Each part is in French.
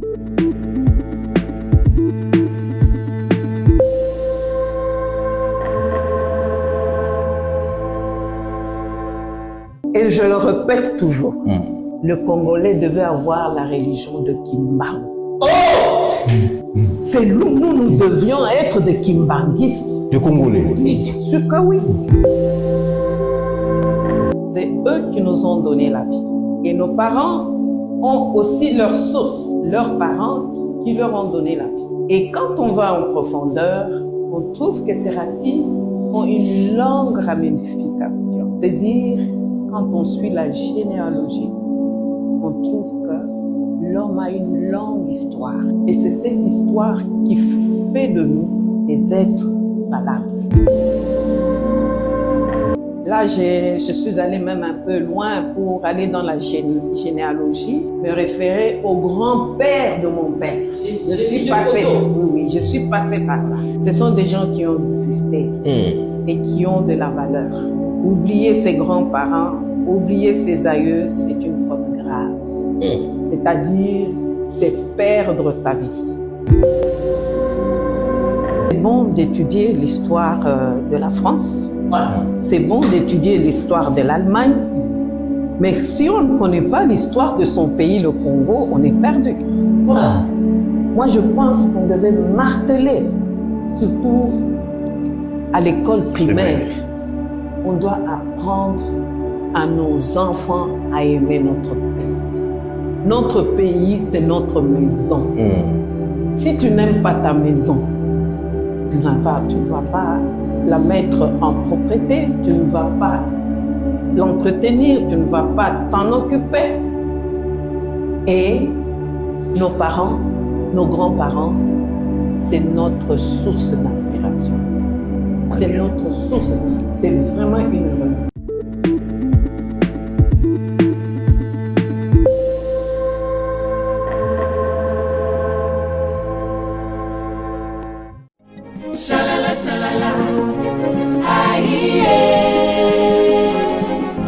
Et je le répète toujours, le Congolais devait avoir la religion de Kimbangu. Oh! C'est nous devions être des Kimbanguistes. De Congolais. Bien sûr que oui. C'est eux qui nous ont donné la vie. Et nos parents ont aussi leur source, leurs parents qui leur ont donné la vie. Et quand on va en profondeur, on trouve que ces racines ont une longue ramification. C'est-à-dire, quand on suit la généalogie, on trouve que l'homme a une longue histoire. Et c'est cette histoire qui fait de nous des êtres valables. Là, je suis allée même un peu loin pour aller dans la généalogie, me référer au grand-père de mon père. Je suis passée par là. Ce sont des gens qui ont existé et qui ont de la valeur. Oublier ses grands-parents, oublier ses aïeux, c'est une faute grave. C'est-à-dire, c'est perdre sa vie. C'est bon d'étudier l'histoire de la France. C'est bon d'étudier l'histoire de l'Allemagne. Mais si on ne connaît pas l'histoire de son pays, le Congo, on est perdu. Voilà. Moi, je pense qu'on devait marteler, surtout à l'école primaire. On doit apprendre à nos enfants à aimer notre pays. Notre pays, c'est notre maison. Si tu n'aimes pas ta maison, tu ne vas pas la mettre en propriété, tu ne vas pas l'entretenir, tu ne vas pas t'en occuper. Et nos parents, nos grands-parents, c'est notre source d'inspiration. C'est notre source, c'est vraiment une valeur. Shalala, shalala, aïe,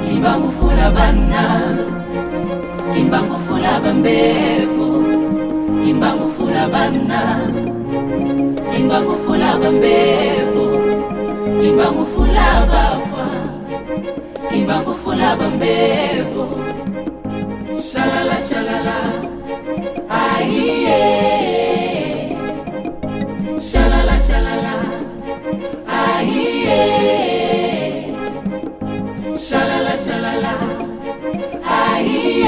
Kimbangu fula bana, Kimbangu fula bambevo, Kimbangu fula bana, Kimbangu fula bambevo, Kimbangu fula bafwa, Kimbangu fula bambevo, shalala, shalala, aïe. Shalala, shalala, aïe. Shalala, shalala, aïe.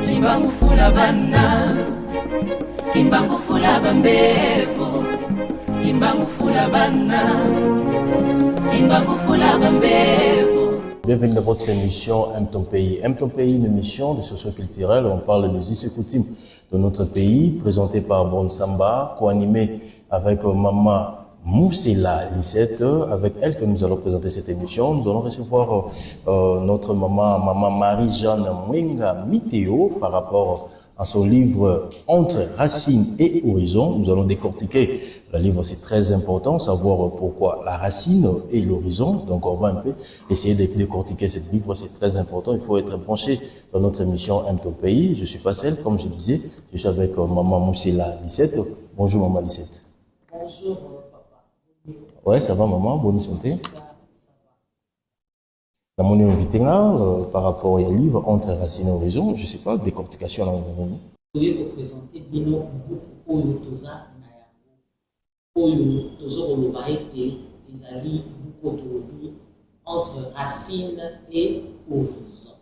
Kimbangu fula bana, Kimbangu fula bambevo, Kimbangu fula bana, Kimbangu fula bambevo. Bienvenue dans votre émission Aime ton pays. Aime ton pays, une émission de socio-culturelle. On parle de us et coutumes de notre pays, présentée par Bon Samba, co-animée avec Maman Moussela Lisette. Avec elle que nous allons présenter cette émission. Nous allons recevoir notre maman Marie-Jeanne Mwenga Miteo par rapport à son livre Entre racines et horizons. Nous allons décortiquer le livre, c'est très important, savoir pourquoi la racine et l'horizon. Donc on va un peu essayer de décortiquer ce livre, c'est très important. Il faut être branché dans notre émission Aime ton pays. Je suis pas seul, comme je disais, je suis avec maman Moussela Lisette. Bonjour maman Lisette. Bonjour papa. Ouais, ça va maman, bonne santé. Dans mon invité par rapport au livre Entre racines et horizons, je sais pas, décortication à l'environnement. Je vais vous présenter Bino Oyo Toza Nayango. Oyo Toza Olobaete, les alliés entre racines et horizons.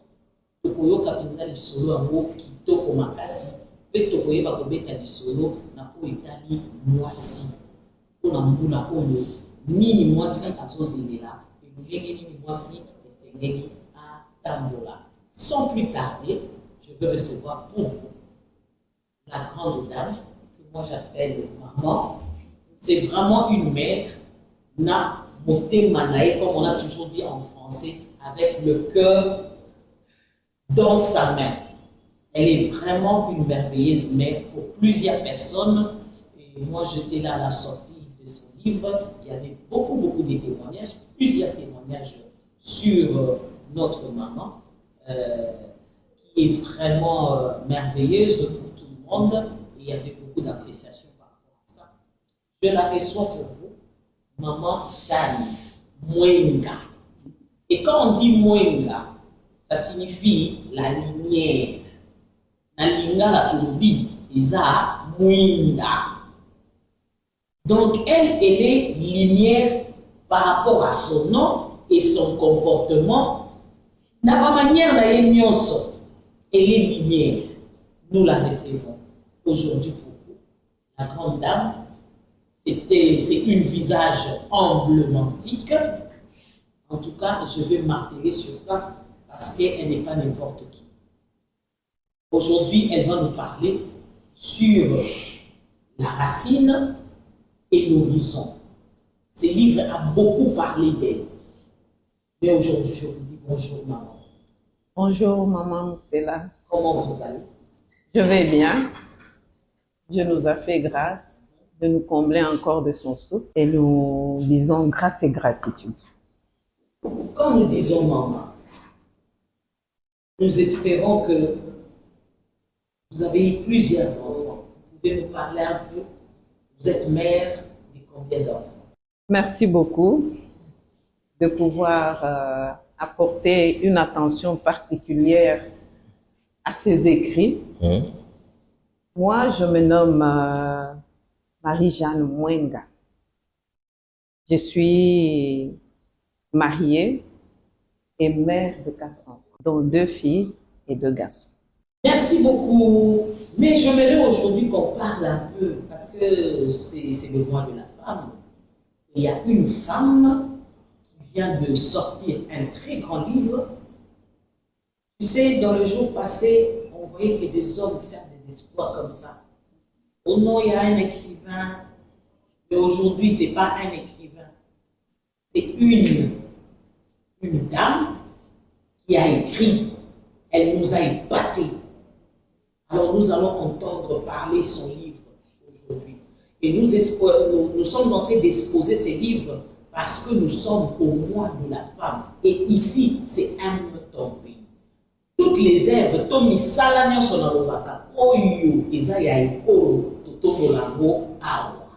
Tokoyo Kapinza du solo en haut, Kitoko Makasi, Petokoye Bakobeta du solo, Nako Itali Moisi. On a Mbula Oyo, Nini Moisi à Zozélela, et vous venez Nini Moisi. À Tambola. Sans plus tarder, je veux recevoir pour vous la grande dame que moi j'appelle maman. C'est vraiment une mère, na moté manae, comme on a toujours dit en français, avec le cœur dans sa main. Elle est vraiment une merveilleuse mère pour plusieurs personnes. Et moi j'étais là à la sortie de son livre. Il y avait beaucoup de témoignages, plusieurs témoignages sur notre maman, qui est vraiment merveilleuse pour tout le monde, et il y avait beaucoup d'appréciation par rapport à ça. Je la reçois pour vous, Maman Jeanne Mwenga. Et quand on dit Mwenga, ça signifie la lumière. La lumière, la tourbille, Isa Mwenga. Donc elle est lumière par rapport à son nom et son comportement. N'a pas manière d'aller mieux. Elle est lumière. Nous la recevons aujourd'hui pour vous. La grande dame, c'est une visage emblématique. En tout cas, je vais marteler sur ça parce qu'elle n'est pas n'importe qui. Aujourd'hui, elle va nous parler sur la racine et l'horizon. Ce livre a beaucoup parlé d'elle. Mais aujourd'hui, je vous dis bonjour, maman. Bonjour, maman Moussela. Comment vous allez? Je vais bien. Dieu nous a fait grâce de nous combler encore de son souffle et nous disons grâce et gratitude. Quand nous disons maman, nous espérons que vous avez eu plusieurs enfants. Vous pouvez nous parler un peu. Vous êtes mère de combien d'enfants? Merci beaucoup de pouvoir apporter une attention particulière à ces écrits. Moi, je me nomme Marie-Jeanne Mwenga. Je suis mariée et mère de 4 enfants, dont 2 filles et 2 garçons. Merci beaucoup. Mais j'aimerais aujourd'hui qu'on parle un peu, parce que c'est le mois de la femme. Il y a une femme qui vient de sortir un très grand livre. Tu sais, dans le jour passé, on voyait que des hommes faire des exploits comme ça. Au nom, il y a un écrivain, mais aujourd'hui, ce n'est pas un écrivain. C'est une dame qui a écrit. Elle nous a épatés. Alors nous allons entendre parler son livre aujourd'hui. Et nous sommes en train d'exposer ces livres parce que nous sommes au mois de la femme. Et ici, c'est Aime ton pays. Toutes les œuvres, Tomi Salanyo Sonalobaka, Oyo, Ezaya Ekolo, Toto Molango, Awa.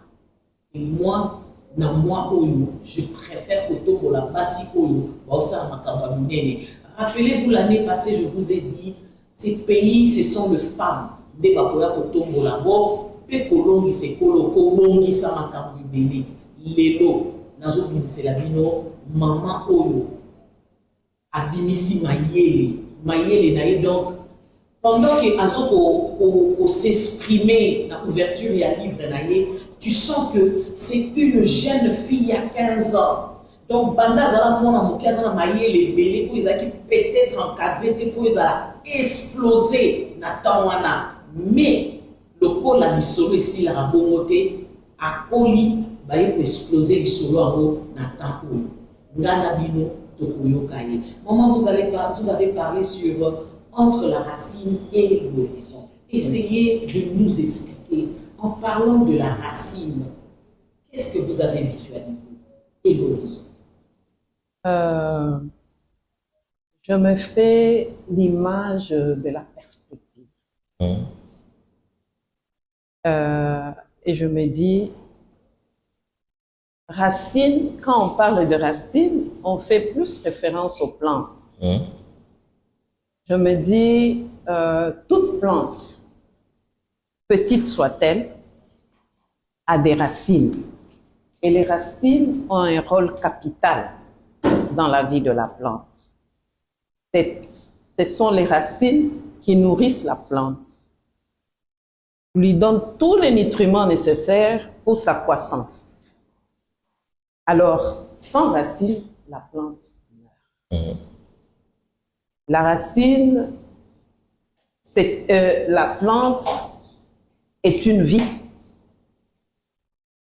Et moi, Oyo, je préfère que Toto Molango, Basi Oyo, Baosa Makamba Minene. Rappelez-vous l'année passée, je vous ai dit, ces pays, ce sont les femmes. Des bakoya Toto Molango, Pe Kolongi se Koloko, Mongi Samakambu Bébé, Lelo, Nazo Binselabino, Maman Oyo, Abimisi Mayele. Mayele naïe donc, pendant que Azo s'exprimer dans l'ouverture et à livre naïe, tu sens que c'est une jeune fille à 15 ans. Donc, Banda Zala Mona Moukazana Mayele Bélé, ils ont peut-être encadré, ils ont explosé dans Tawana. Mais le col a mis ici la bongoté, à Koli, il a explosé le solo en haut dans Tawana. Ngana Bino. Maman, vous avez parlé sur entre la racine et l'horizon. Essayez de nous expliquer, en parlant de la racine, qu'est-ce que vous avez visualisé et l'horizon? Je me fais l'image de la perspective. Et je me dis, racine, quand on parle de racine, on fait plus référence aux plantes. Je me dis, toute plante, petite soit-elle, a des racines. Et les racines ont un rôle capital dans la vie de la plante. Ce sont les racines qui nourrissent la plante, lui donnent tous les nutriments nécessaires pour sa croissance. Alors, sans racine, la plante meurt. La racine, la plante est une vie,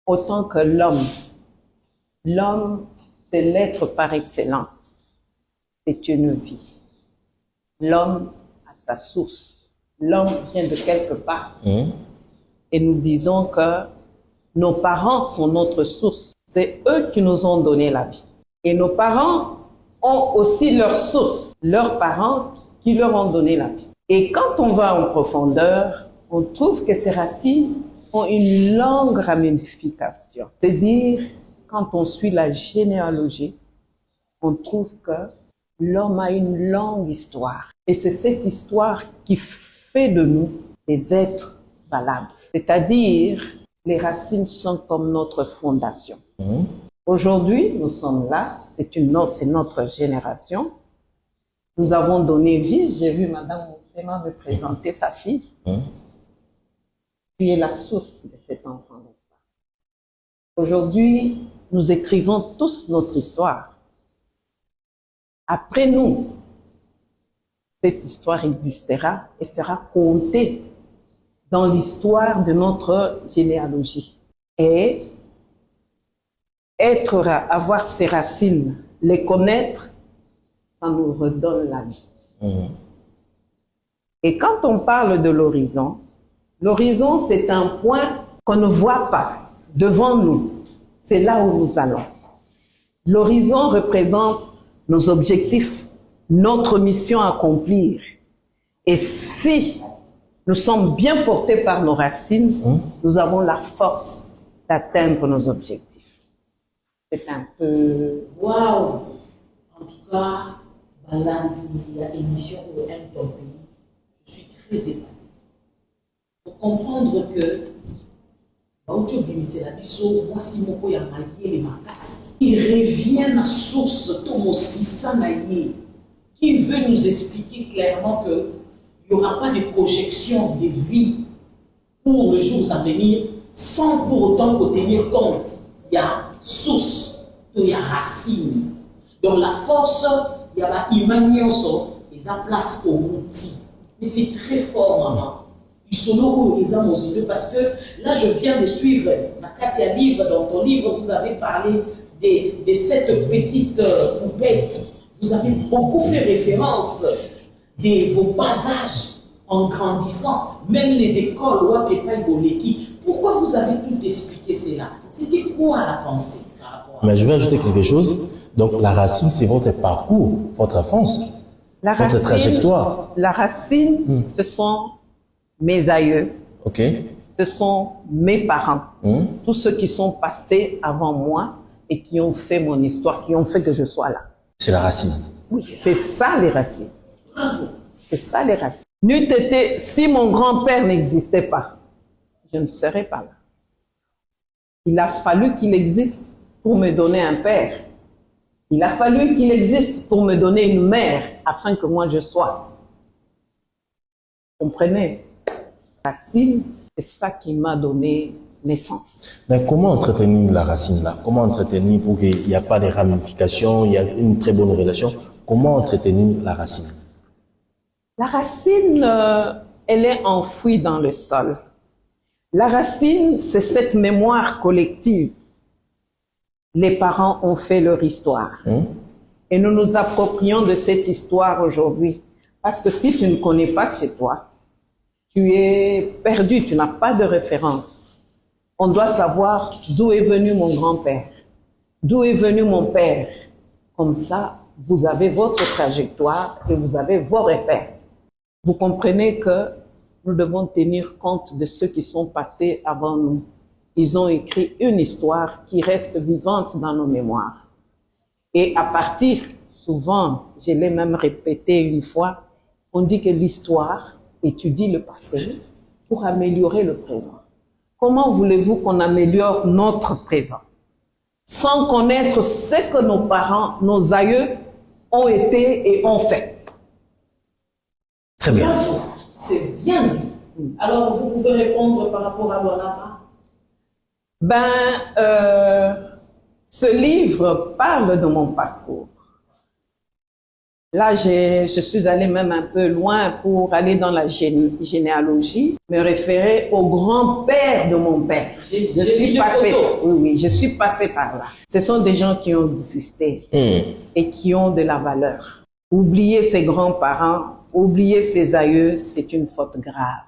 autant que l'homme. L'homme, c'est l'être par excellence. C'est une vie. L'homme a sa source. L'homme vient de quelque part. Et nous disons que nos parents sont notre source. C'est eux qui nous ont donné la vie. Et nos parents ont aussi leur source, leurs parents qui leur ont donné la vie. Et quand on va en profondeur, on trouve que ces racines ont une longue ramification. C'est-à-dire, quand on suit la généalogie, on trouve que l'homme a une longue histoire. Et c'est cette histoire qui fait de nous des êtres valables. C'est-à-dire, les racines sont comme notre fondation. Aujourd'hui, nous sommes là, c'est notre génération. Nous avons donné vie. J'ai vu Madame Moussema me présenter sa fille. Qui est la source de cet enfant, n'est-ce pas? Aujourd'hui, nous écrivons tous notre histoire. Après nous, cette histoire existera et sera contée dans l'histoire de notre généalogie. Et avoir ses racines, les connaître, ça nous redonne la vie. Et quand on parle de l'horizon, l'horizon, c'est un point qu'on ne voit pas devant nous. C'est là où nous allons. L'horizon représente nos objectifs, notre mission à accomplir. Et si nous sommes bien portés par nos racines, nous avons la force d'atteindre nos objectifs. C'est un peu... Waouh! En tout cas, Balandi, la émission où aime ton pays, je suis très épaté. Pour comprendre que il revient à la source qui veut nous expliquer clairement qu'il n'y aura pas de projection de vie pour les jours à venir sans pour autant tenir compte. Il y a source, il y a racine. Donc la force, il y a l'humain, il y a place au outil. Mais c'est très fort, maman. Parce que là, je viens de suivre ma Katia livre. Dans ton livre, vous avez parlé de cette petite poupette. Vous avez beaucoup fait référence de vos passages en grandissant, même les écoles. Pourquoi vous avez tout expliqué cela? C'était quoi la pensée? Mais je vais ajouter quelque chose. Donc, la racine, c'est votre parcours, votre enfance, votre trajectoire. La racine, ce sont mes aïeux, ce sont mes parents, tous ceux qui sont passés avant moi et qui ont fait mon histoire, qui ont fait que je sois là. C'est la racine. Oui, c'est ça les racines. Bravo. C'est ça les racines. N'eût été, si mon grand-père n'existait pas, je ne serais pas là. Il a fallu qu'il existe pour me donner un père. Il a fallu qu'il existe pour me donner une mère afin que moi je sois. Vous comprenez? Racine, c'est ça qui m'a donné naissance. Mais comment entretenir la racine là? Comment entretenir pour qu'il n'y ait pas de ramifications, il y a une très bonne relation? Comment entretenir la racine? La racine, elle est enfouie dans le sol. La racine, c'est cette mémoire collective. Les parents ont fait leur histoire. Et nous nous approprions de cette histoire aujourd'hui. Parce que si tu ne connais pas chez toi, tu es perdu, tu n'as pas de référence. On doit savoir d'où est venu mon grand-père, d'où est venu mon père. Comme ça, vous avez votre trajectoire et vous avez vos repères. Vous comprenez que nous devons tenir compte de ceux qui sont passés avant nous. Ils ont écrit une histoire qui reste vivante dans nos mémoires. Et à partir, souvent, je l'ai même répété une fois, on dit que l'histoire étudie le passé pour améliorer le présent. Comment voulez-vous qu'on améliore notre présent sans connaître ce que nos parents, nos aïeux ont été et ont fait? Très bien. C'est bien dit. Alors, vous pouvez répondre par rapport à Lualaba? Ce livre parle de mon parcours. Là, je suis allée même un peu loin pour aller dans la généalogie, me référer au grand-père de mon père. Je suis passée par là. Ce sont des gens qui ont existé et qui ont de la valeur. Oublier ses grands-parents, oublier ses aïeux, c'est une faute grave.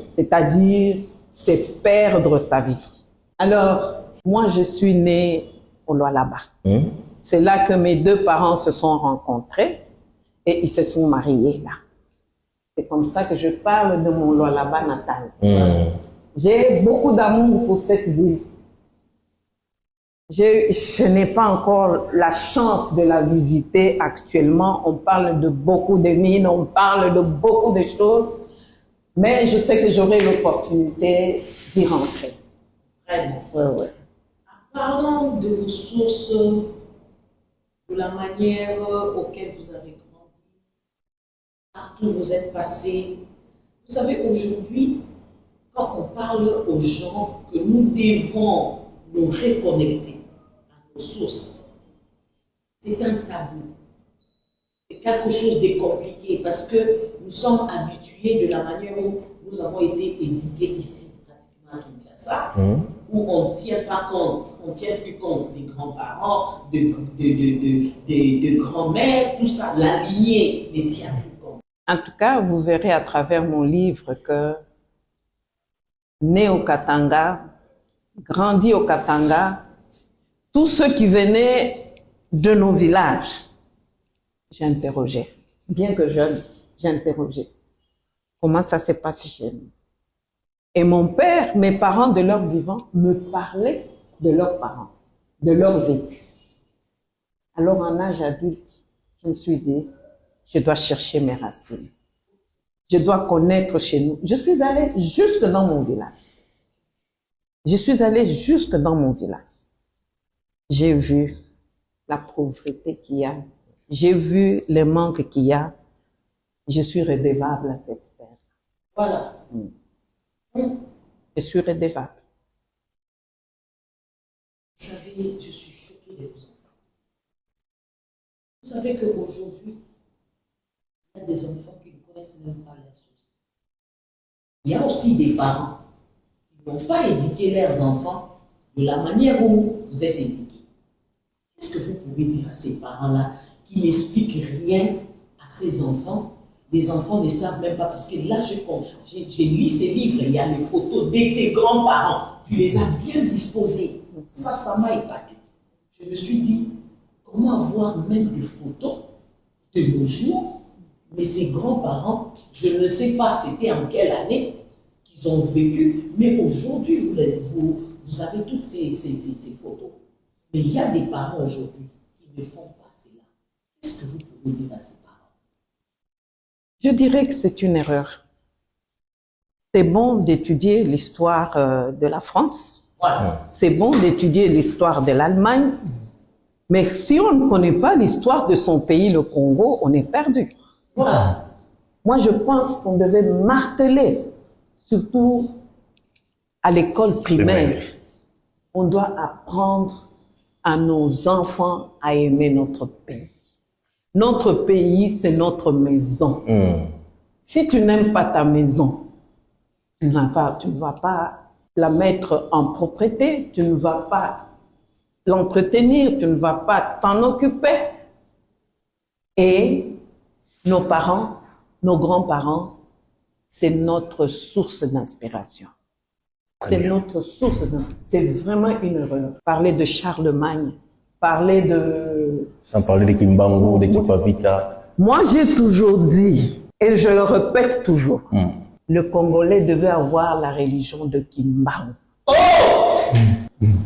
C'est-à-dire, c'est perdre sa vie. Alors, moi, je suis née au Lualaba. C'est là que mes deux parents se sont rencontrés et ils se sont mariés là. C'est comme ça que je parle de mon Lualaba natal. J'ai beaucoup d'amour pour cette ville. Je n'ai pas encore la chance de la visiter actuellement. On parle de beaucoup de mines, on parle de beaucoup de choses, mais je sais que j'aurai l'opportunité d'y rentrer. Vraiment. Ouais. Parlons de vos sources, de la manière auquel vous avez grandi, partout où vous êtes passé. Vous savez, aujourd'hui, quand on parle aux gens que nous devons nous reconnecter à nos sources, c'est un tabou. C'est quelque chose de compliqué parce que nous sommes habitués de la manière où nous avons été éduqués ici, pratiquement à Kinshasa, où on ne tient pas compte, on ne tient plus compte des grands-parents, de grands-mères, tout ça, la lignée ne tient plus compte. En tout cas, vous verrez à travers mon livre que né au Katanga, grandi au Katanga, tous ceux qui venaient de nos villages, j'interrogeais. Bien que jeune, j'interrogeais. Comment ça s'est passé chez nous? Et mon père, mes parents de leur vivant, me parlaient de leurs parents, de leur vécu. Alors, en âge adulte, je me suis dit, je dois chercher mes racines. Je dois connaître chez nous. Je suis allée jusque dans mon village. J'ai vu la pauvreté qu'il y a. J'ai vu les manques qu'il y a. Je suis redevable à cette terre. Voilà. Je suis redevable. Vous savez, je suis choquée de vous entendre. Vous savez qu'aujourd'hui, il y a des enfants qui ne connaissent même pas leurs sources. Il y a aussi des parents qui n'ont pas éduqué leurs enfants de la manière où vous êtes éduqués. Qu'est-ce que vous pouvez dire à ces parents-là qui n'expliquent rien à ces enfants? Les enfants ne savent même pas, parce que là, j'ai lu ces livres, il y a les photos de tes grands-parents, tu les as bien disposés. Ça m'a épaté. Je me suis dit, comment avoir même des photos de nos jours, mais ces grands-parents, je ne sais pas c'était en quelle année qu'ils ont vécu, mais aujourd'hui, vous avez toutes ces photos. Mais il y a des parents aujourd'hui qui ne font pas cela. Qu'est-ce que vous pouvez dire à ces parents? Je dirais que c'est une erreur. C'est bon d'étudier l'histoire de la France. Voilà. C'est bon d'étudier l'histoire de l'Allemagne. Mais si on ne connaît pas l'histoire de son pays, le Congo, on est perdu. Voilà. Moi, je pense qu'on devait marteler, surtout à l'école primaire. On doit apprendre à nos enfants à aimer notre pays. Notre pays, c'est notre maison. Si tu n'aimes pas ta maison, tu ne vas pas la mettre en propriété, tu ne vas pas l'entretenir, tu ne vas pas t'en occuper. Et nos parents, nos grands-parents, c'est notre source d'inspiration. C'est notre source d'inspiration. C'est vraiment une erreur. Parler de Charlemagne, parler de... Sans parler de Kimbangu, de Kipavita. Moi, j'ai toujours dit, et je le répète toujours, le Congolais devait avoir la religion de Kimbangu.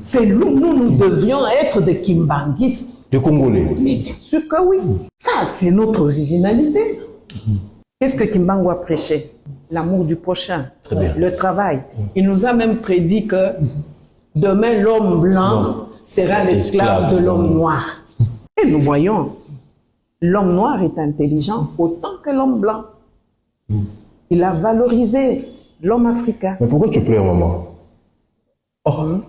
C'est nous devions être des Kimbanguistes. De Congolais. Mais bien sûr que oui. Ça, c'est notre originalité. Qu'est-ce que Kimbangu a prêché? L'amour du prochain, le travail. Il nous a même prédit que demain, l'homme blanc sera l'esclave de l'homme noir. Et nous voyons, l'homme noir est intelligent autant que l'homme blanc. Il a valorisé l'homme africain. Mais pourquoi tu pleures, maman? Oh.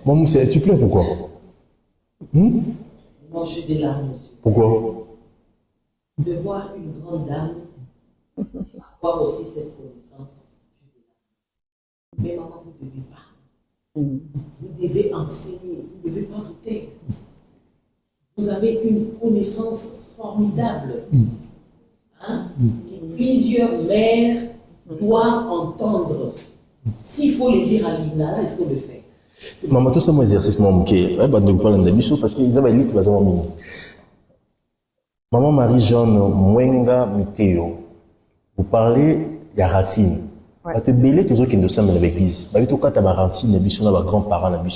Maman, tu pleures pourquoi? Moi, j'ai des larmes aussi. Pourquoi? De voir une grande dame, avoir aussi cette connaissance. Mais maman, vous devez parler. Vous devez enseigner. Vous ne devez pas vous taire. Vous avez une connaissance formidable. Que plusieurs mères doivent entendre. S'il faut le dire à l'Inala, il faut le faire. Maman, tout ça, mon exercice, maman, qui est pas de parler de mission parce qu'ils avaient l'élite, ils avaient Maman Marie-Jeanne Mwenga Miteo, vous parlez, il y a racine. Ouais. Tu belé tous ceux qui nous sommes dans l'église. Tu as des racines, des grands-parents, des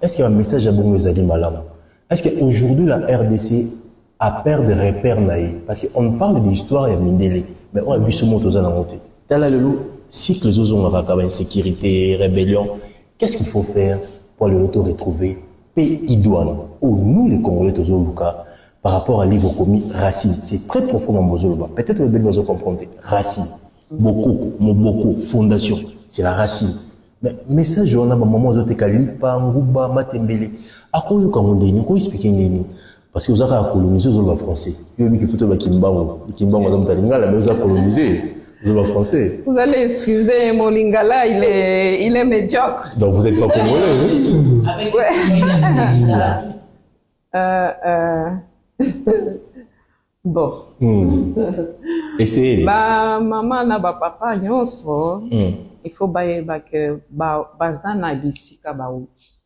Est-ce qu'il y a un message à bon Zali Malam? Est-ce qu'aujourd'hui la RDC a peur de repères naïfs? Parce qu'on parle de l'histoire et de Mindele, mais on a vu ce mot aux annoncés. Tel est le cycle des insécurité, rébellion. Qu'est-ce qu'il faut faire pour le retrouver paix idoine? Ou nous, les Congolais, par rapport à livre commis racine. C'est très profond dans Mozoloba. Peut-être que vous allez comprendre. Racine. Beaucoup, fondation. C'est la racine. Mais message, on a un moment où vous avez Pangouba, Matembele. À quoi vous avez expliqué? Parce que vous avez colonisé le français. Vous avez dit que vous avez Kimba, mais vous avez colonisé le français. Vous allez excuser, mon lingala, il est médiocre. Donc vous n'êtes pas congolais, Bon. Essayez. Maman na papa nyonso, il faut que bazana bisika bauti.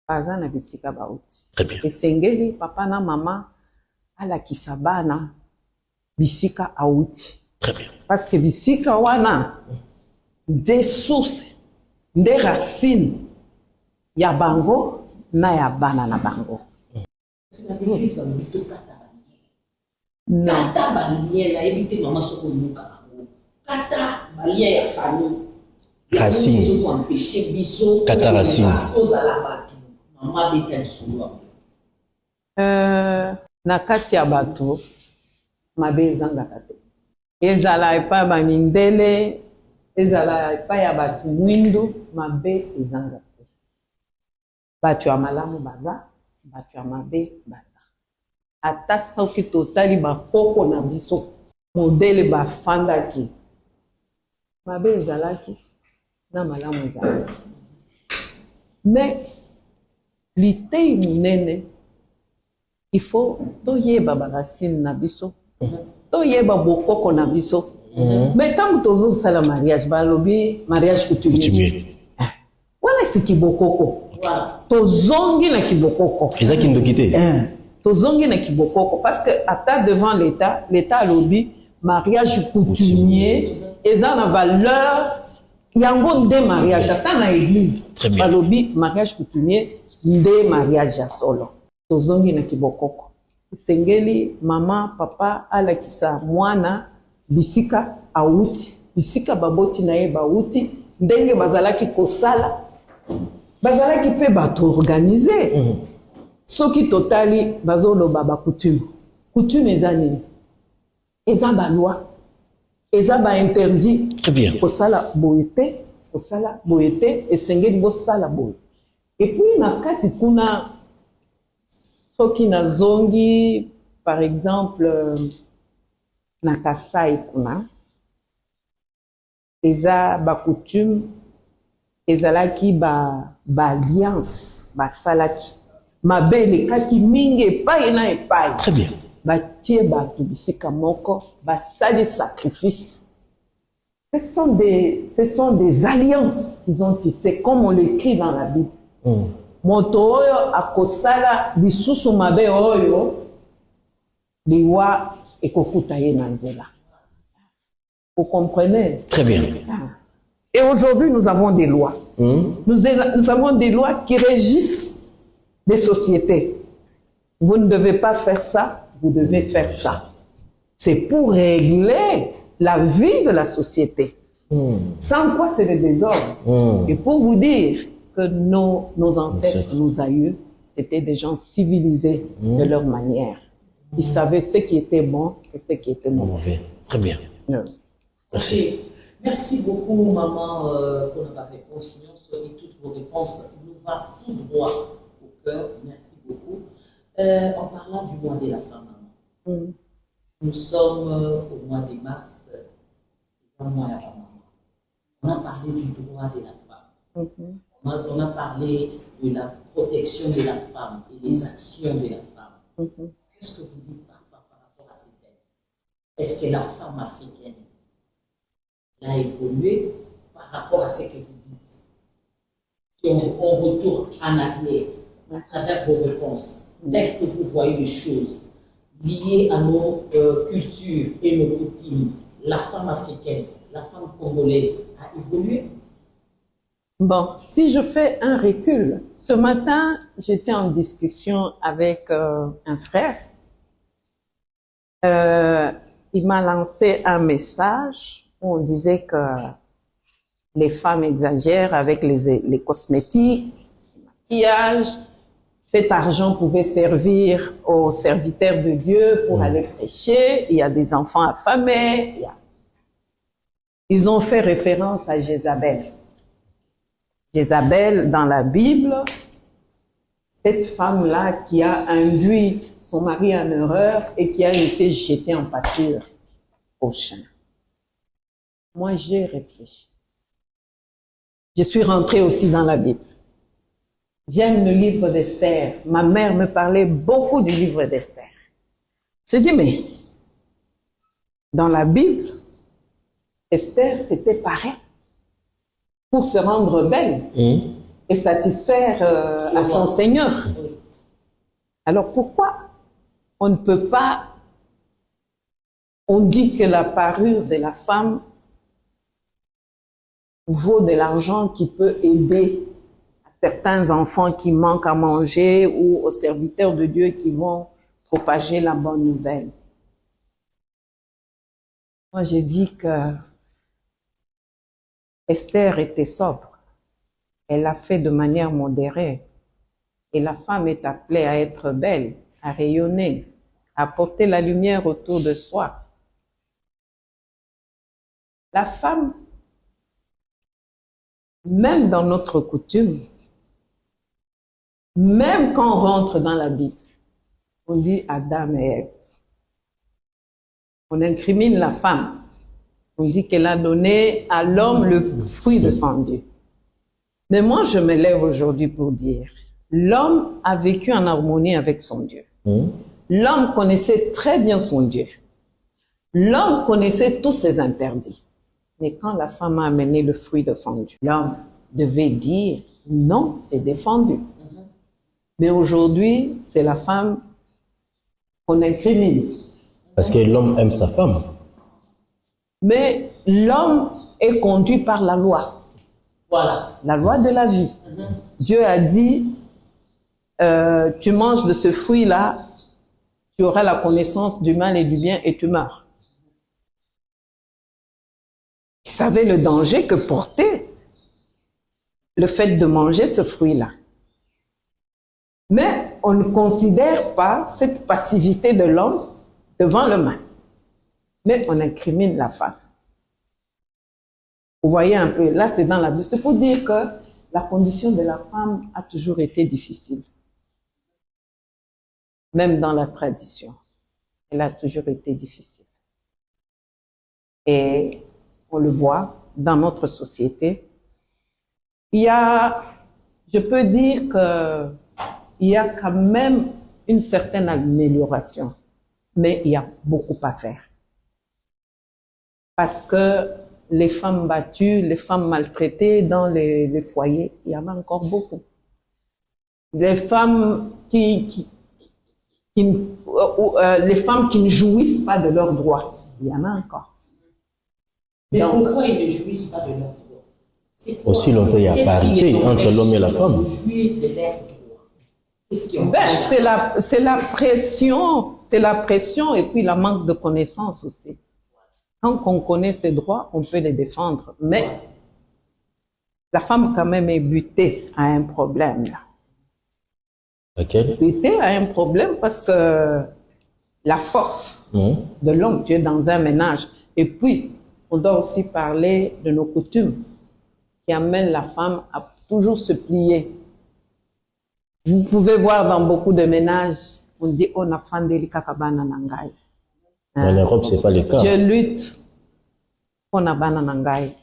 Bazana bisika bauti. Très bien. Esengeli papa na mama ala kisabana bisika auti. Très bien. Parce que bisika wana des sources, des racines ya bango na ya bana na bango. Non. Kata balien la éviter maman soko nuka. Kata balien ya famille. Racine. Ils ont empêché biso. Kata racine. Maman beta solo. Na kati ya bato mabe ezanga kate. Ezala epa ba mindele, ezala epa ya bato mwindu mabe ezanga te. Bato ya malamu baza, bato ya mabe baza. Ata soki totali bakoko na biso modele bafandaki mabe ezalaki na malamu ezalaki. Mais litei munene il faut toyeba baracine na biso, toyeba bokoko na biso. Mais tant que tozosala mariage balobi mariage coutumier, wana si kibokoko, tozongi na kibokoko Ezaki ndokite. Tozongi na kibokoko parce que ata devant l'état lobby mariage coutumier eza na valeur yango nde mariage ata na église balobi mariage coutumier nde mariage ya solo. Tozongi na kibokoko sengeli mama papa alakisa mwana bisika auti, bisika baboti na ye bauti ndenge bazalaki kosala, bazalaki pe bato organiser. Soki totali bazoloba ba coutume. Coutume eza nini? Eza ba loi. Eza ba interdit. Très bien. Kosala boyete, kosala boyete, esengeli bosala boye. Et puis na kati kuna soki na zongi par exemple na Kasai kuna eza ba coutume ezalaki ba alliance ba salaki mabele kaki mingi epai na epai. Très bien. Batie bato bisika moko basali sacrifice. Ce sont des alliances qu'ils ont tissées comme on l'écrit dans la Bible. Moto oyo akosala lisusu mabe oyo liwa ekokuta ye na nzela. Vous comprenez? Très bien. Et aujourd'hui nous avons des lois. Nous avons des lois qui régissent des sociétés. Vous ne devez pas faire ça, vous devez faire ça. C'est pour régler la vie de la société. Sans quoi c'est le désordre. Et pour vous dire que nos ancêtres, nos aïeux, c'était des gens civilisés de leur manière. Ils savaient ce qui était bon et ce qui était mauvais. Très bien. Merci. Merci beaucoup, maman, pour notre réponse. Et toutes vos réponses nous vont tout droit au cœur. Merci beaucoup. En parlant du mois de la femme, maman, nous sommes au mois de mars. On a parlé du droit de la femme. On a parlé de la protection de la femme et des actions de la femme. Qu'est-ce que vous dites par rapport à ces thèmes? Est-ce que la femme africaine a évolué par rapport à ce que vous dites? Si on retourne en arrière à travers vos réponses, tel que vous voyez les choses, liées à nos cultures et nos coutumes, la femme africaine, la femme congolaise a évolué? Bon, si je fais un recul, ce matin, j'étais en discussion avec un frère. Il m'a lancé un message où on disait que les femmes exagèrent avec les cosmétiques, le maquillage. Cet argent pouvait servir aux serviteurs de Dieu pour aller prêcher. Il y a des enfants affamés. Ils ont fait référence à Jézabel. Jézabel, dans la Bible, cette femme-là qui a induit son mari en erreur et qui a été jetée en pâture au champ. Moi, j'ai réfléchi. Je suis rentrée aussi dans la Bible. J'aime le livre d'Esther. Ma mère me parlait beaucoup du livre d'Esther. Je dis, mais dans la Bible, Esther s'était parée pour se rendre belle et satisfaire à son Seigneur. Alors pourquoi on ne peut pas, on dit que la parure de la femme vaut de l'argent qui peut aider à certains enfants qui manquent à manger ou aux serviteurs de Dieu qui vont propager la bonne nouvelle. Moi, j'ai dit que Esther était sobre. Elle l'a fait de manière modérée. Et la femme est appelée à être belle, à rayonner, à porter la lumière autour de soi. La femme, même dans notre coutume, même quand on rentre dans la Bible, on dit Adam et Ève. On incrimine la femme. On dit qu'elle a donné à l'homme le fruit défendu. Mais moi, je me lève aujourd'hui pour dire, l'homme a vécu en harmonie avec son Dieu. L'homme connaissait très bien son Dieu. L'homme connaissait tous ses interdits. Mais quand la femme a amené le fruit défendu, l'homme devait dire, non, c'est défendu. Mais aujourd'hui, c'est la femme qu'on incrimine. Parce que l'homme aime sa femme. Mais l'homme est conduit par la loi. Voilà. La loi de la vie. Dieu a dit, tu manges de ce fruit-là, tu auras la connaissance du mal et du bien et tu meurs. Il savait le danger que portait le fait de manger ce fruit-là. Mais on ne considère pas cette passivité de l'homme devant le mal. Mais on incrimine la femme. Vous voyez un peu, là c'est dans la Bible. C'est pour dire que la condition de la femme a toujours été difficile. Même dans la tradition, elle a toujours été difficile. Et on le voit dans notre société. Il y a, je peux dire que il y a quand même une certaine amélioration, mais il y a beaucoup à faire. Parce que les femmes battues, les femmes maltraitées dans les foyers, il y en a encore beaucoup. Les femmes les femmes qui ne jouissent pas de leurs droits, il y en a encore. Mais donc, pourquoi ils ne jouissent pas de leurs droits? Aussi longtemps il y a parité entre l'homme et la femme. C'est la pression et puis la manque de connaissance aussi. Quand on connaît ses droits, on peut les défendre. Mais la femme quand même est butée à un problème. Laquelle? Butée à un problème parce que la force de l'homme, tu es dans un ménage. Et puis, on doit aussi parler de nos coutumes qui amènent la femme à toujours se plier. Vous pouvez voir dans beaucoup de ménages, on dit « On a fandeli kakabana nangai ». Dans l'Europe, ce n'est pas le cas. Je lutte pour Nabana Nangai.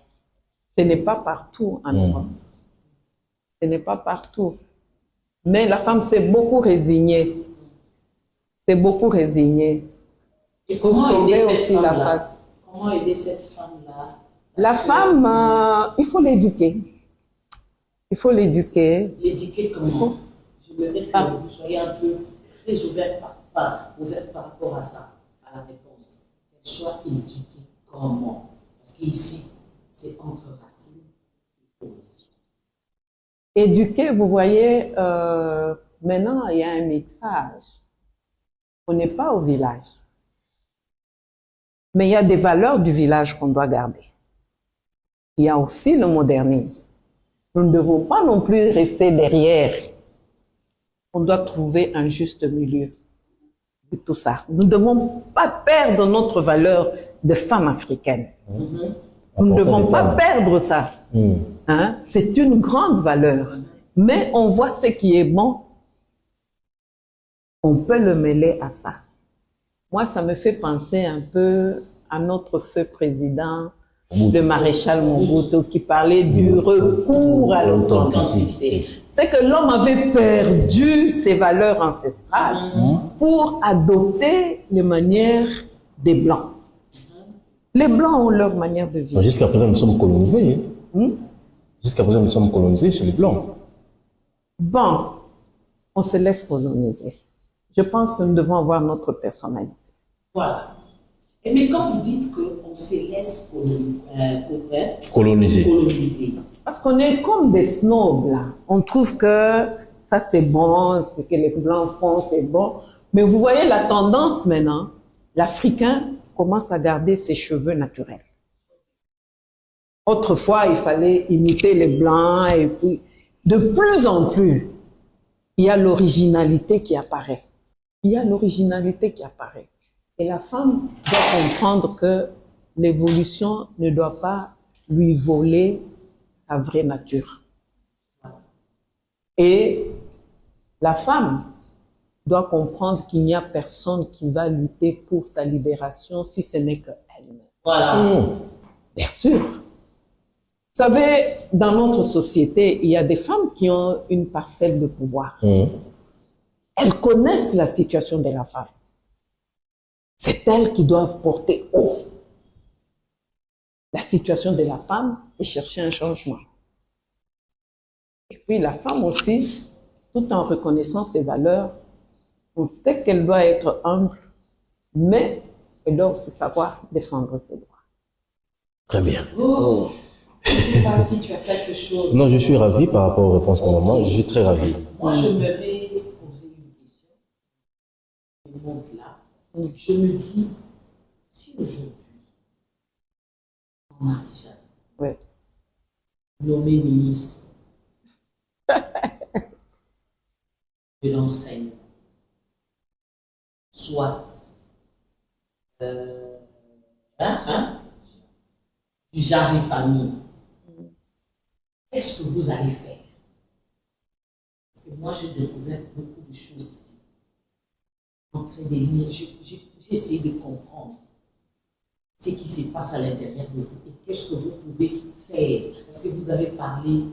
Ce n'est pas partout en Europe. Ce n'est pas partout. Mais la femme s'est beaucoup résignée. C'est beaucoup résignée. Et comment sauver aider aussi la face. Comment aider cette femme-là? La femme, il faut l'éduquer. Il faut l'éduquer. L'éduquer comment? Je me dis que vous soyez un peu très ouvert par rapport à ça, à la réponse, qu'elle soit éduquée comment? Parce qu'ici, c'est entre racines et causes. Éduquer, vous voyez, maintenant, il y a un mixage. On n'est pas au village. Mais il y a des valeurs du village qu'on doit garder. Il y a aussi le modernisme. Nous ne devons pas non plus rester derrière. On doit trouver un juste milieu de tout ça. Nous ne devons pas perdre notre valeur de femme africaine. Nous ne devons pas perdre ça. Hein? C'est une grande valeur. Mais on voit ce qui est bon. On peut le mêler à ça. Moi, ça me fait penser un peu à notre feu président, le maréchal Mobutu, qui parlait du recours à l'authenticité. C'est que l'homme avait perdu ses valeurs ancestrales pour adopter les manières des Blancs. Les Blancs ont leur manière de vivre. Jusqu'à présent, nous sommes colonisés. Jusqu'à présent, nous sommes colonisés chez les Blancs. Bon, on se laisse coloniser. Je pense que nous devons avoir notre personnalité. Voilà. Mais quand vous dites qu'on se laisse Coloniser. Parce qu'on est comme des snobs, là. On trouve que ça c'est bon, ce que les Blancs font, c'est bon. Mais vous voyez la tendance maintenant, l'Africain commence à garder ses cheveux naturels. Autrefois, il fallait imiter les Blancs, et puis de plus en plus, il y a l'originalité qui apparaît. Il y a l'originalité qui apparaît. Et la femme doit comprendre que l'évolution ne doit pas lui voler sa vraie nature. Et la femme doit comprendre qu'il n'y a personne qui va lutter pour sa libération si ce n'est qu'elle-même. Voilà. Bien sûr. Vous savez, dans notre société, il y a des femmes qui ont une parcelle de pouvoir. Elles connaissent la situation de la femme. C'est elles qui doivent porter haut la situation de la femme et chercher un changement. Et puis la femme aussi, tout en reconnaissant ses valeurs, on sait qu'elle doit être humble, mais elle doit aussi savoir défendre ses droits. Très bien. Oh, je ne sais pas si tu as quelque chose. Non, je suis ravi par rapport aux réponses de maman. Je suis très ravi. Moi, je me vais poser une question. Je monte là. Je me dis, si aujourd'hui, Marie-Jeanne, Ouais. nommé ministre de l'enseignement, soit du genre et famille, qu'est-ce que vous allez faire? Parce que moi, j'ai découvert beaucoup de choses ici. En train de lire, j'ai essayé de comprendre ce qui se passe à l'intérieur de vous et qu'est-ce que vous pouvez faire. Parce que vous avez parlé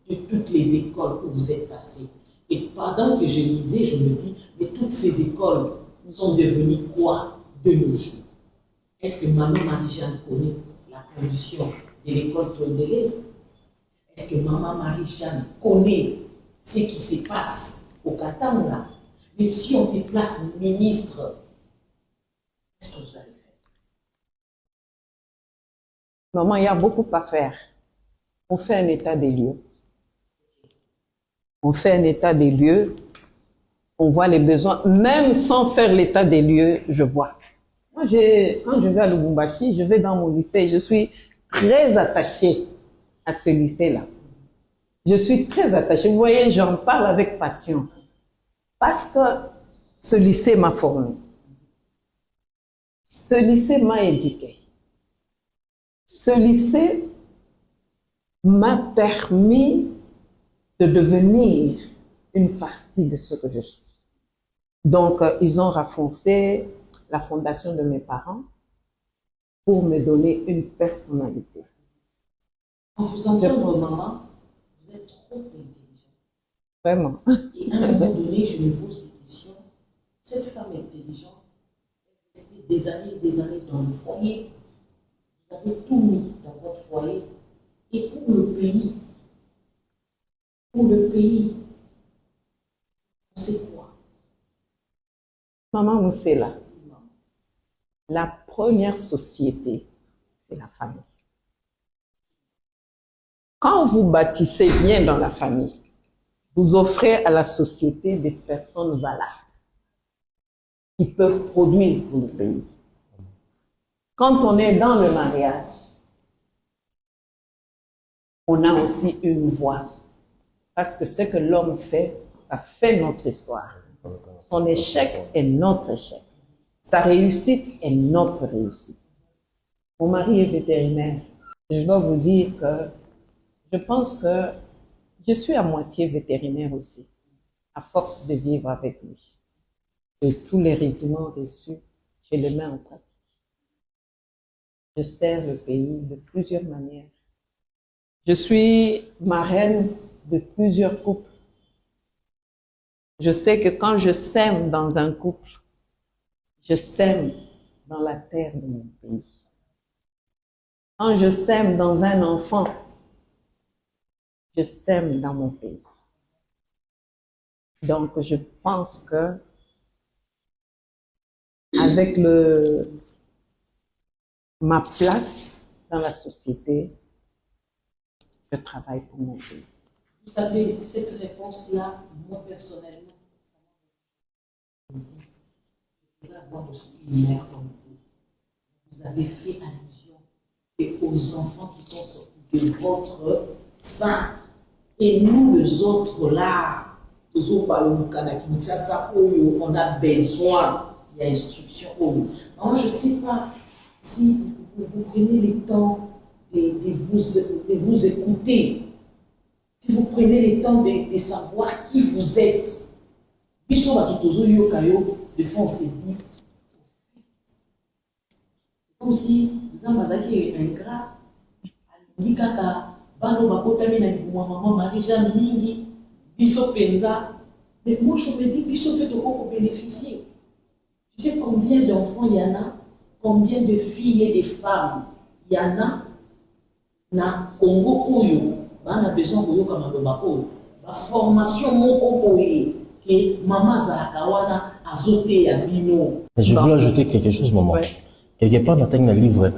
de toutes les écoles où vous êtes passés. Et pendant que je lisais, je me dis, mais toutes ces écoles sont devenues quoi de nos jours? Est-ce que maman Marie-Jeanne connaît la condition de l'école Tondélé? Est-ce que maman Marie-Jeanne connaît ce qui se passe au Katanga? Mais si on te place ministre, qu'est-ce que vous allez faire? Maman, il y a beaucoup à faire. On fait un état des lieux. On fait un état des lieux. On voit les besoins. Même sans faire l'état des lieux, je vois. Moi, quand je vais à Lubumbashi, je vais dans mon lycée. Je suis très attachée à ce lycée-là. Je suis très attachée. Vous voyez, j'en parle avec passion. Parce que ce lycée m'a formée. Ce lycée m'a éduquée. Ce lycée m'a permis de devenir une partie de ce que je suis. Donc, ils ont renforcé la fondation de mes parents pour me donner une personnalité. En vous entendant, maman, vous êtes trop intelligente. Vraiment. Et à un moment donné, je me pose des questions. Cette femme intelligente est restée des années dans le foyer. Vous avez tout mis dans votre foyer. Et pour le pays, c'est quoi? Maman Moussela, la première société, c'est la famille. Quand vous bâtissez bien dans la famille, vous offrez à la société des personnes valables qui peuvent produire pour le pays. Quand on est dans le mariage, on a aussi une voix. Parce que ce que l'homme fait, ça fait notre histoire. Son échec est notre échec. Sa réussite est notre réussite. Mon mari est vétérinaire. Je dois vous dire que je pense que je suis à moitié vétérinaire aussi, à force de vivre avec lui. Et tous les règlements reçus, je les mets en pratique. Je sers le pays de plusieurs manières. Je suis marraine de plusieurs couples. Je sais que quand je sème dans un couple, je sème dans la terre de mon pays. Quand je sème dans un enfant, je sème dans mon pays. Donc, je pense que avec ma place dans la société, je travaille pour mon pays. Vous savez, cette réponse-là, moi personnellement, ça m'a dit, je voudrais avoir aussi une mère comme vous. Vous avez fait allusion aux enfants qui sont sortis de votre sein. Et nous, les autres, là, on a besoin d'instruction. Moi, je ne sais pas si vous prenez le temps de vous écouter, si vous prenez le temps de savoir qui vous êtes. Des fois, on se dit, comme si Zambazaki est ingrat, bano bakotami na maman Marie-Jeanne mingi biso penza, mais moi je me dis biso fait de quoi bénéficier. Tu sais combien d'enfants il y en a, combien de filles et de femmes il y en a na Congo oyo bana besoin de yoka maloba oyo ba formation moko oyo que maman zalaka wana azote ya bino. Je voulais ajouter quelque chose, maman. Ouais. Quelque part dans le livre,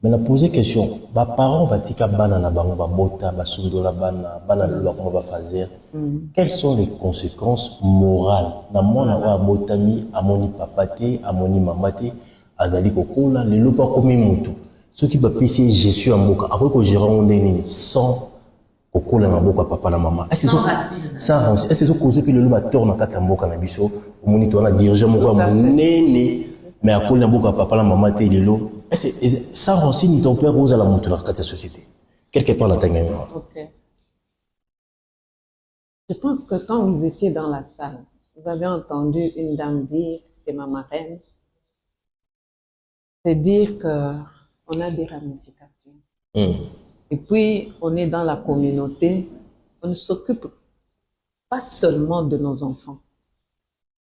mais la poser question, les parents batika bana na bango ba bota ba sundola bana lwa ko ba fazer. Quelles sont les conséquences morales na mona wa botami amoni papate amoni mamate azali kokola le lopa komi mutu. Ce qui peut pisser gestion mboka après que gérer on nini sans kokola na boka papa na maman. Est-ce que ça racine? Est-ce que cause que le loba tourne na kata mboka na biso omoni to na dirigeant moko munene mais à cause na boka papa na maman te lelo. Ça renseigne ton père aux à la montée de la société. Quelque part dans ta gamme. Ok. Je pense que quand vous étiez dans la salle, vous avez entendu une dame dire, c'est ma marraine. C'est dire qu'on a des ramifications. Et puis, on est dans la communauté, on ne s'occupe pas seulement de nos enfants.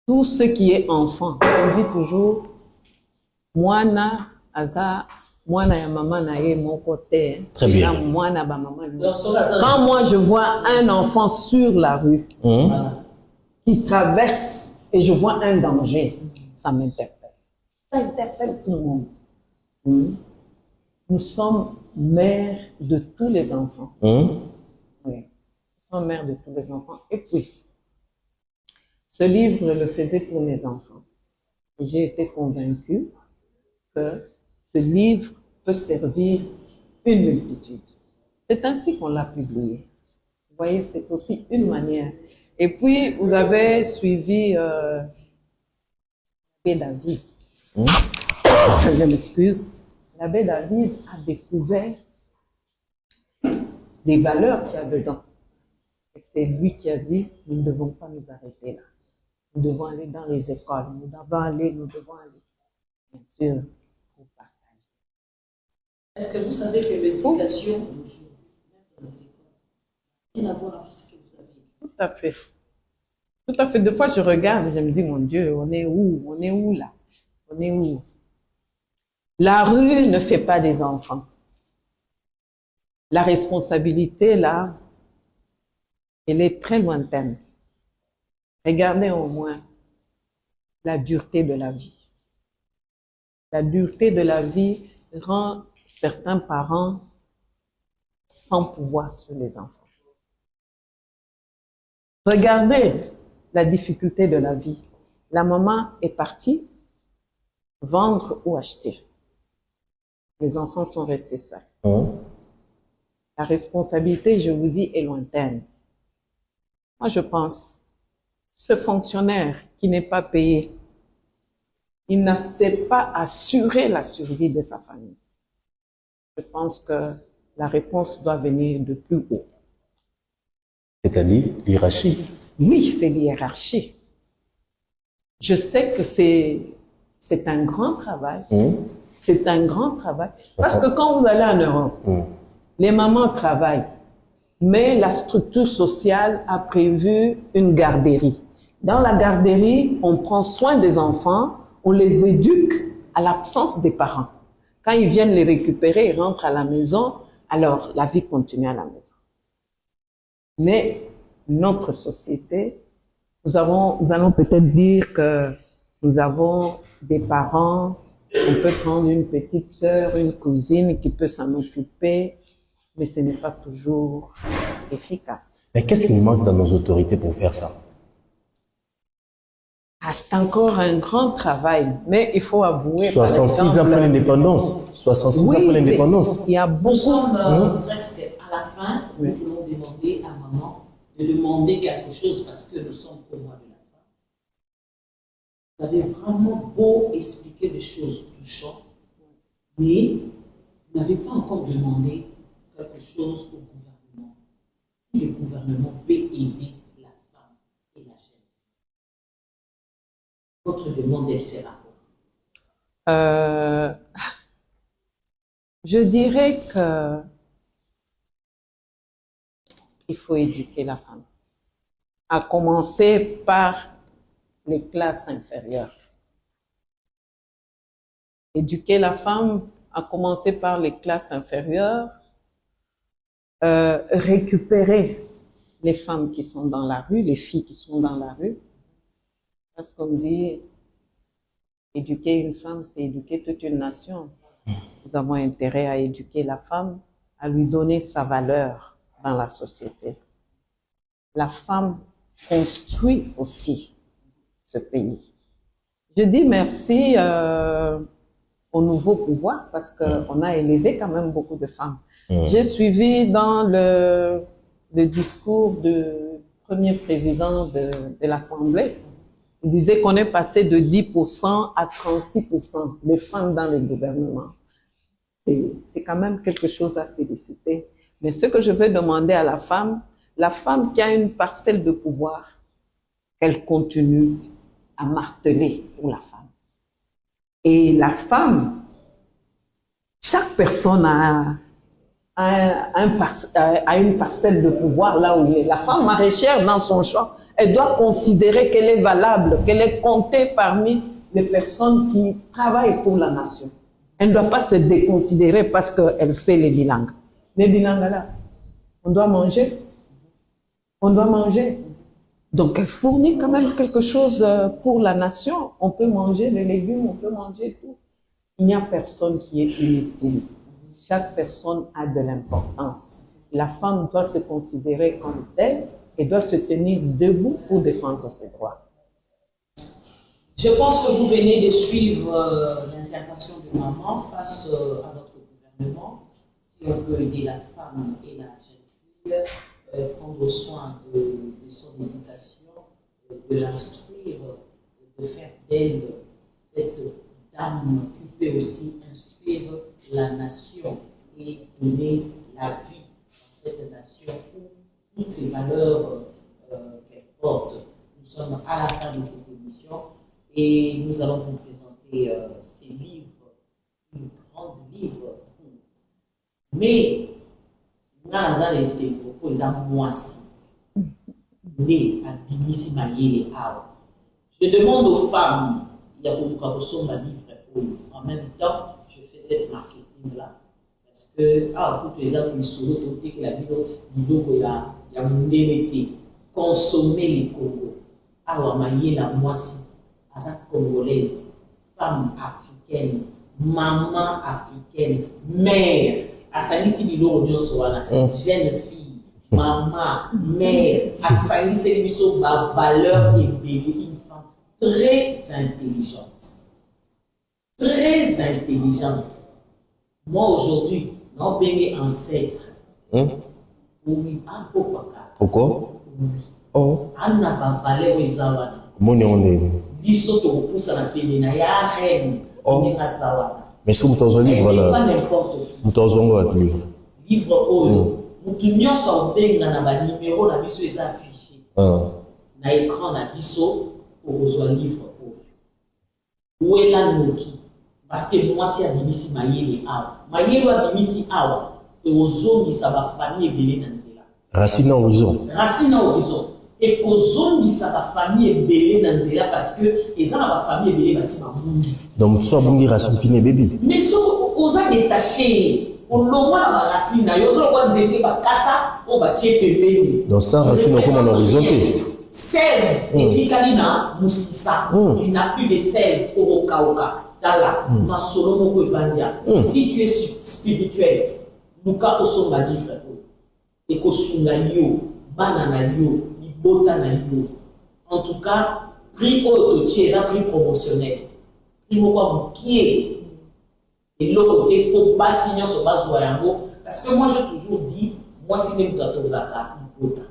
Tout ce qui est enfant, on dit toujours, Moana, Aza, Moana ya maman na ye mon côté. Très bien. Moana ba maman. Quand moi je vois un enfant sur la rue qui traverse et je vois un danger, ça m'interpelle. Ça interpelle tout le monde. Nous sommes mères de tous les enfants. Oui. Nous sommes mères de tous les enfants. Et puis, ce livre, je le faisais pour mes enfants. Et j'ai été convaincue que ce livre peut servir une multitude. C'est ainsi qu'on l'a publié. Vous voyez, c'est aussi une manière. Et puis, vous avez suivi l'abbé David. Je m'excuse. L'abbé David a découvert des valeurs qu'il y a dedans. Et c'est lui qui a dit, nous ne devons pas nous arrêter là. Nous devons aller dans les écoles. Nous devons aller. Bien sûr. Est-ce que vous savez que l'éducation aujourd'hui, même dans les écoles, n'a rien à voir avec ce que vous avez? Tout à fait. Tout à fait. Des fois, je regarde et je me dis, mon Dieu, on est où? On est où là? On est où? La rue ne fait pas des enfants. La responsabilité, là, elle est très lointaine. Regardez au moins la dureté de la vie. La dureté de la vie rend certains parents sans pouvoir sur les enfants. Regardez la difficulté de la vie. La maman est partie vendre ou acheter. Les enfants sont restés seuls. La responsabilité, je vous dis, est lointaine. Moi, je pense, ce fonctionnaire qui n'est pas payé, il ne sait pas assurer la survie de sa famille. Je pense que la réponse doit venir de plus haut. C'est-à-dire l'hiérarchie. Oui, c'est l'hiérarchie. Je sais que c'est un grand travail. C'est un grand travail. Parce que quand vous allez en Europe, les mamans travaillent, mais la structure sociale a prévu une garderie. Dans la garderie, on prend soin des enfants, on les éduque à l'absence des parents. Quand ils viennent les récupérer, ils rentrent à la maison, alors la vie continue à la maison. Mais notre société, nous allons peut-être dire que nous avons des parents, on peut prendre une petite sœur, une cousine qui peut s'en occuper, mais ce n'est pas toujours efficace. Mais qu'est-ce qui manque dans nos autorités pour faire ça? Ah, c'est encore un grand travail, mais il faut avouer... 66 ans après l'indépendance. 66 ans après l'indépendance. Il y a beaucoup... Nous sommes presque à la fin. Nous voulons demander à maman de demander quelque chose parce que nous sommes au mois de la fin. Vous avez vraiment beau expliquer des choses touchantes, mais vous n'avez pas encore demandé quelque chose au gouvernement. Si le gouvernement peut aider la femme et la jeune, votre demande, elle sera quoi? Je dirais que il faut éduquer la femme, à commencer par les classes inférieures. Éduquer la femme, à commencer par les classes inférieures, récupérer les femmes qui sont dans la rue, les filles qui sont dans la rue, parce qu'on dit, éduquer une femme, c'est éduquer toute une nation. Nous avons intérêt à éduquer la femme, à lui donner sa valeur dans la société. La femme construit aussi ce pays. Je dis merci au nouveau pouvoir parce qu'on a élevé quand même beaucoup de femmes. J'ai suivi dans le discours du premier président de l'Assemblée. Il disait qu'on est passé de 10% à 36% de femmes dans le gouvernement. C'est quand même quelque chose à féliciter. Mais ce que je veux demander à la femme qui a une parcelle de pouvoir, qu'elle continue à marteler pour la femme. Et la femme, chaque personne a une parcelle de pouvoir là où il est. La femme maraîchère dans son champ, elle doit considérer qu'elle est valable, qu'elle est comptée parmi les personnes qui travaillent pour la nation. Elle ne doit pas se déconsidérer parce qu'elle fait les bilangues. Les bilangues là, on doit manger. On doit manger. Donc elle fournit quand même quelque chose pour la nation. On peut manger les légumes, on peut manger tout. Il n'y a personne qui est inutile. Chaque personne a de l'importance. La femme doit se considérer comme telle et doit se tenir debout pour défendre ses droits. Je pense que vous venez de suivre l'intervention de maman face à notre gouvernement. Si on peut aider la femme et la jeune fille, prendre soin de son éducation, de l'instruire, de faire d'elle cette dame qui peut aussi instruire la nation et donner la vie dans cette nation où toutes ces valeurs qu'elle porte. Nous sommes à la fin de cette émission. Et nous allons vous présenter ces livres, une grande livre. Mais, nous avons laissé pour les amoisi. Mais, à Binisi Mayele Awa. Je demande aux femmes, il y a beaucoup de livres en même temps, je fais cette marketing-là. Parce que, pour tous les gens qui sont côté que la vidéo, il y a mon consommer les Congo. Awa Mayele Amoisi. aza congolaise, femme africaine, maman africaine, mère, asalisi biloko nyonso wana, jeune fille, maman, mère, asalisi biso ba valeur ebele, une femme très intelligente. Très intelligente. Moi aujourd'hui, non béni ancêtre. Oui, pourquoi? Oui. Oh. Anna ba valeur ezawana. Moni onde. Biso to poussa na télé na ya reine. Oh. Mais si vous avez un livre là. Pas n'importe qui. Vous avez un livre. Livre oyo. Mutu nyonso obenga na ba numéro na biso eza affiché. Na écran na biso okozwa livre oyo. Ouela noki. Parce que moi si abimisi mayele awa. Mayele abimisi awa. Et ozongisa ba famille ebele na nzela. Racine horizon. Racine horizon. Et kozongisa ba famille ebele na nzela parce que eza na ba famille ebele basi ba mungi. Donc soit bungi racine fine baby. Mais so oza détaché. Olongwa na ba racine na yo zo kwa nzete ba kata o ba tie pembeni. Donc ça racine comme en horizontal. Sève etikali na musisa. Tu n'as plus de sève au kaoka. Dala na solo moko evandia. Si tu es spirituel, Luka osomba livre et kosunga yo, banana yo, libota na yo. En tout cas, prix au tcheza, prix promotionnel. Prix moko moukié. Et l'autre côté pour pas signer sur base yango. Parce que moi j'ai toujours dit, moi si même gâteau la libota.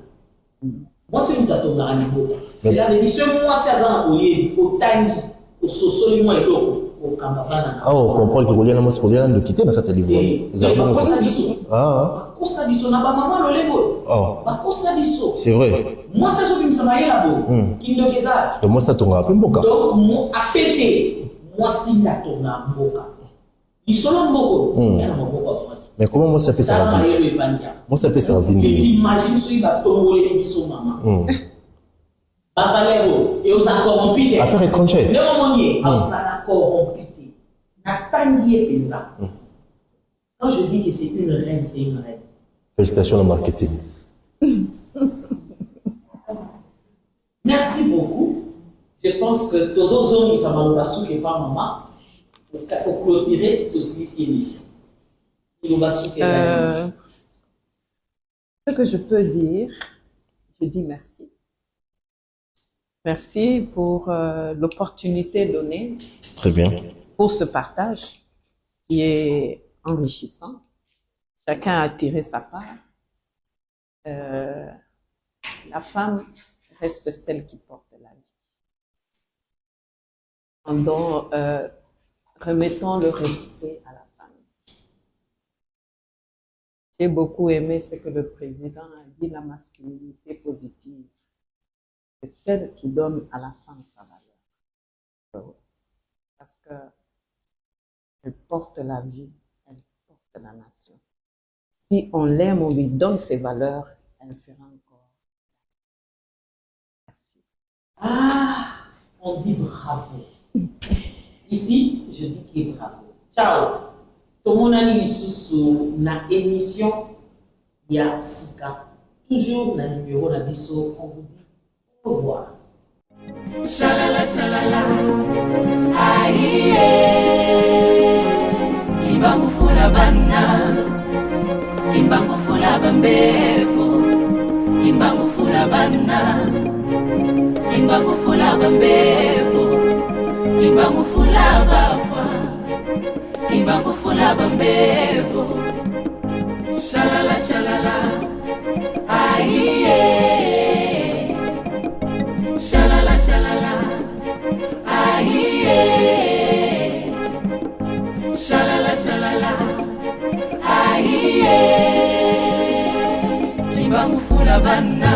Moi c'est une gâteau la libota. C'est la émission moi c'est azana oye, au tangi, au sosoli moi et l'autre. Ah, on comprend que Goliath n'a pas de quitter dans cette livre. Ah. C'est vrai. Moi, ça, je me suis là-bas. Donc, moi, ça tombe un peu boca. Donc, moi, à péter, moi, si la tombe à boca. Ils sont là, mais comment moi, ça fait ça? Moi, ça fait ça. Tu t'imagines ce qu'il va tomber les bisous, maman. Bavalero, et aux corrompus. Affaire étrangère. Le momonier, aux corrompus. Natangié Penza. Quand je dis que c'est une reine, c'est une reine. Félicitations au marketing. Merci beaucoup. Je pense que tous les hommes qui sont malheureux qui pas maman pour clôturer aussi cette émission. Ce que je peux dire, je dis merci. Merci pour l'opportunité donnée. Très bien. Pour ce partage qui est enrichissant. Chacun a tiré sa part. La femme reste celle qui porte la vie. Donc, remettons le respect à la femme. J'ai beaucoup aimé ce que le président a dit, la masculinité positive. C'est celle qui donne à la femme sa valeur. Parce que elle porte la vie, elle porte la nation. Si on l'aime, on lui donne ses valeurs, elle fera encore. Merci. Ah, on dit bravo. Ici, je dis qu'il est bravo. Ciao. Tout le monde a mis sous la émission, il y a Sika. Toujours le numéro de Bisso, on vous dit au revoir. Shalala, shalala, aïe, Kimbangu fula bana, Kimbangu fula bambevo, Kimbangu fula bana, Kimbangu fula bambevo, Kimbangu fula bafwa, Kimbangu fula bambevo, shalala, shalala, aïe. Shalala, shalala, aïe. Shalala, shalala, aïe. Kimbangu fula bana,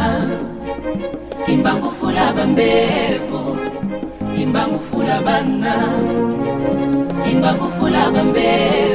Kimbangu fula bambevo, Kimbangu fula bana, Kimbangu fula bambevo.